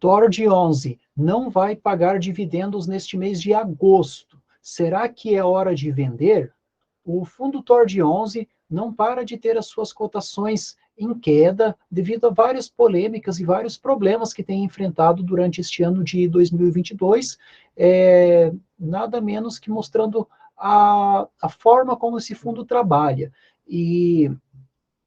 TORD 11 não vai pagar dividendos neste mês de agosto. Será que é hora de vender? O fundo TORD 11 não para de ter as suas cotações em queda devido a várias polêmicas e vários problemas que tem enfrentado durante este ano de 2022, nada menos que mostrando a forma como esse fundo trabalha. E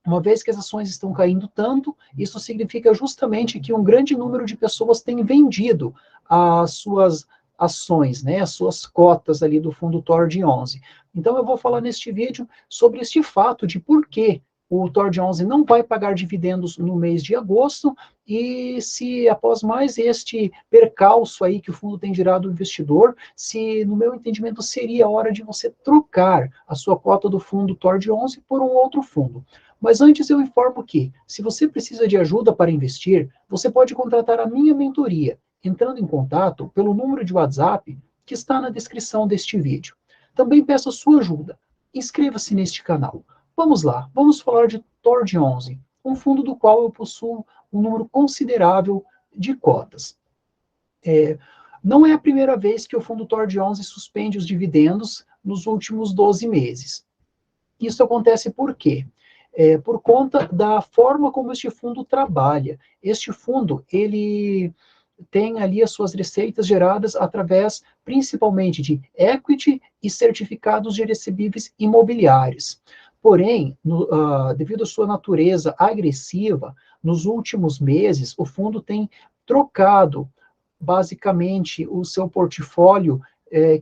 uma vez que as ações estão caindo tanto, isso significa justamente que um grande número de pessoas tem vendido as suas ações, né, as suas cotas ali do fundo TORD 11. Então eu vou falar neste vídeo sobre este fato de por que o TORD 11 não vai pagar dividendos no mês de agosto e se após mais este percalço aí que o fundo tem gerado o investidor, se no meu entendimento seria hora de você trocar a sua cota do fundo TORD 11 por um outro fundo. Mas antes eu informo que, se você precisa de ajuda para investir, você pode contratar a minha mentoria, entrando em contato pelo número de WhatsApp que está na descrição deste vídeo. Também peço a sua ajuda. Inscreva-se neste canal. Vamos lá, vamos falar de TORD 11, um fundo do qual eu possuo um número considerável de cotas. Não é a primeira vez que o fundo TORD 11 suspende os dividendos nos últimos 12 meses. Isso acontece por quê? Por conta da forma como este fundo trabalha. Este fundo, ele tem ali as suas receitas geradas através, principalmente, de equity e certificados de recebíveis imobiliários. Porém, devido à sua natureza agressiva, nos últimos meses, o fundo tem trocado, basicamente, o seu portfólio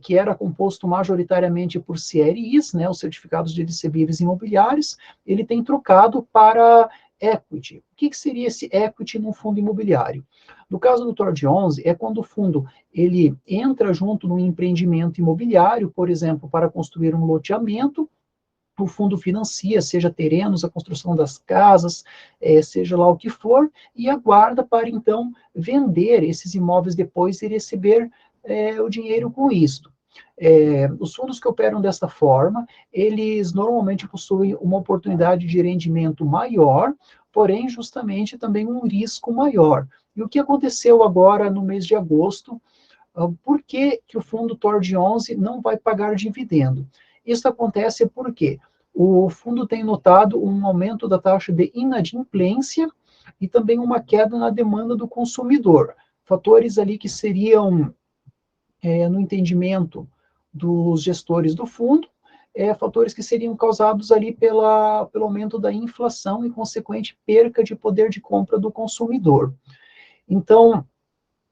que era composto majoritariamente por CRIs, né, os certificados de recebíveis imobiliários, ele tem trocado para equity. O que seria esse equity num fundo imobiliário? No caso do TORD 11, é quando o fundo ele entra junto num empreendimento imobiliário, por exemplo, para construir um loteamento, o fundo financia, seja terrenos, a construção das casas, seja lá o que for, e aguarda para então vender esses imóveis depois e receber o dinheiro com isto. Os fundos que operam desta forma, eles normalmente possuem uma oportunidade de rendimento maior, porém justamente também um risco maior. E o que aconteceu agora no mês de agosto? Por que o fundo TORD 11 não vai pagar dividendo? Isso acontece porque o fundo tem notado um aumento da taxa de inadimplência e também uma queda na demanda do consumidor. Fatores ali que seriam, no entendimento dos gestores do fundo, fatores que seriam causados ali pelo aumento da inflação e consequente perca de poder de compra do consumidor. Então,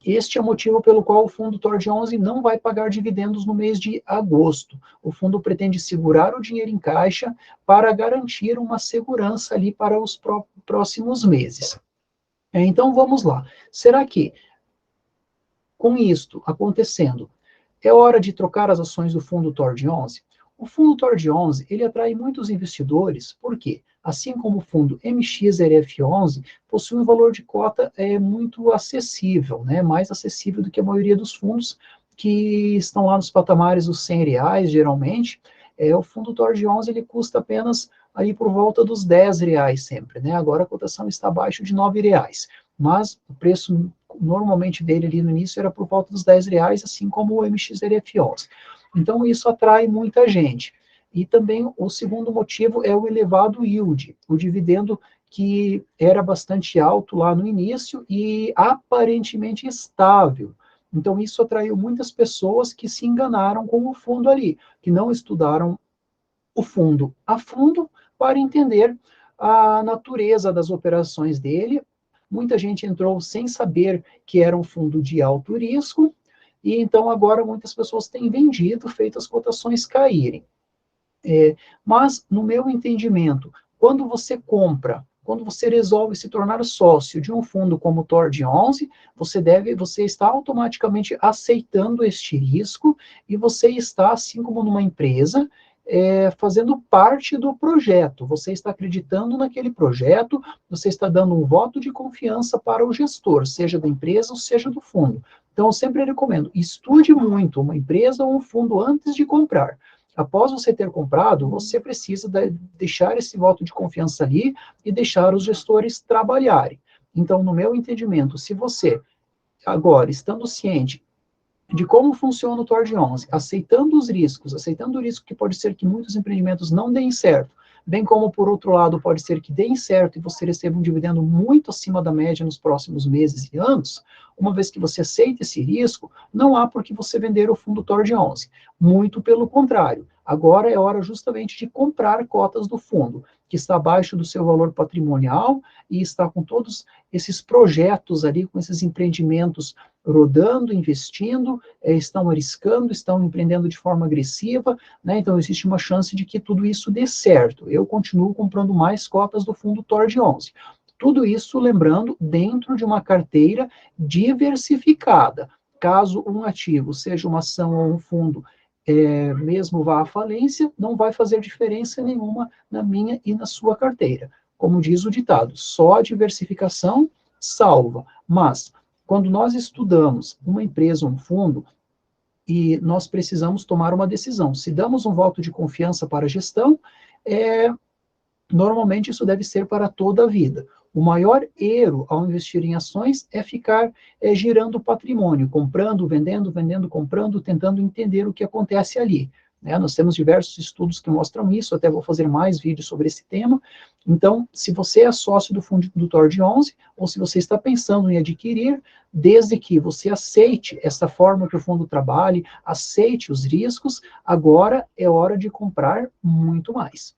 este é o motivo pelo qual o fundo TORD 11 não vai pagar dividendos no mês de agosto. O fundo pretende segurar o dinheiro em caixa para garantir uma segurança ali para os próximos meses. Então, vamos lá. Será que, com isto acontecendo, é hora de trocar as ações do fundo TORD 11? O fundo TORD 11, ele atrai muitos investidores, por quê? Assim como o fundo MXRF11, possui um valor de cota muito acessível, né? Mais acessível do que a maioria dos fundos que estão lá nos patamares dos R$ 100, geralmente. O fundo TORD 11 ele custa apenas aí por volta dos R$ 10 sempre, né? Agora a cotação está abaixo de R$ 9, mas o preço normalmente dele ali no início era por volta dos R$ 10, assim como o MXRF11. Então isso atrai muita gente. E também o segundo motivo é o elevado yield, o dividendo que era bastante alto lá no início e aparentemente estável. Então isso atraiu muitas pessoas que se enganaram com o fundo ali, que não estudaram o fundo a fundo para entender a natureza das operações dele. Muita gente entrou sem saber que era um fundo de alto risco, e então agora muitas pessoas têm vendido, feito as cotações caírem. Mas, no meu entendimento, quando você compra, quando você resolve se tornar sócio de um fundo como o TORD 11, você está automaticamente aceitando este risco e você está, assim como numa empresa, fazendo parte do projeto. Você está acreditando naquele projeto, você está dando um voto de confiança para o gestor, seja da empresa ou seja do fundo. Então, eu sempre recomendo, estude muito uma empresa ou um fundo antes de comprar. Após você ter comprado, você precisa deixar esse voto de confiança ali e deixar os gestores trabalharem. Então, no meu entendimento, se você agora, estando ciente de como funciona o TOR de 11, aceitando os riscos, aceitando o risco que pode ser que muitos empreendimentos não deem certo, bem como, por outro lado, pode ser que deem certo e você receba um dividendo muito acima da média nos próximos meses e anos, uma vez que você aceita esse risco, não há por que você vender o fundo TOR de 11. Muito pelo contrário, agora é hora justamente de comprar cotas do fundo, que está abaixo do seu valor patrimonial e está com todos esses projetos ali, com esses empreendimentos rodando, investindo, estão arriscando, estão empreendendo de forma agressiva, né? Então existe uma chance de que tudo isso dê certo. Eu continuo comprando mais cotas do fundo TOR de 11. Tudo isso, lembrando, dentro de uma carteira diversificada. Caso um ativo seja uma ação ou um fundo, mesmo vá à falência, não vai fazer diferença nenhuma na minha e na sua carteira. Como diz o ditado, só a diversificação salva. Mas, quando nós estudamos uma empresa, um fundo, e nós precisamos tomar uma decisão. Se damos um voto de confiança para a gestão, normalmente isso deve ser para toda a vida. O maior erro ao investir em ações é ficar girando o patrimônio, comprando, vendendo, comprando, tentando entender o que acontece ali. Né? Nós temos diversos estudos que mostram isso, até vou fazer mais vídeos sobre esse tema. Então, se você é sócio do fundo do TOR de 11, ou se você está pensando em adquirir, desde que você aceite essa forma que o fundo trabalhe, aceite os riscos, agora é hora de comprar muito mais.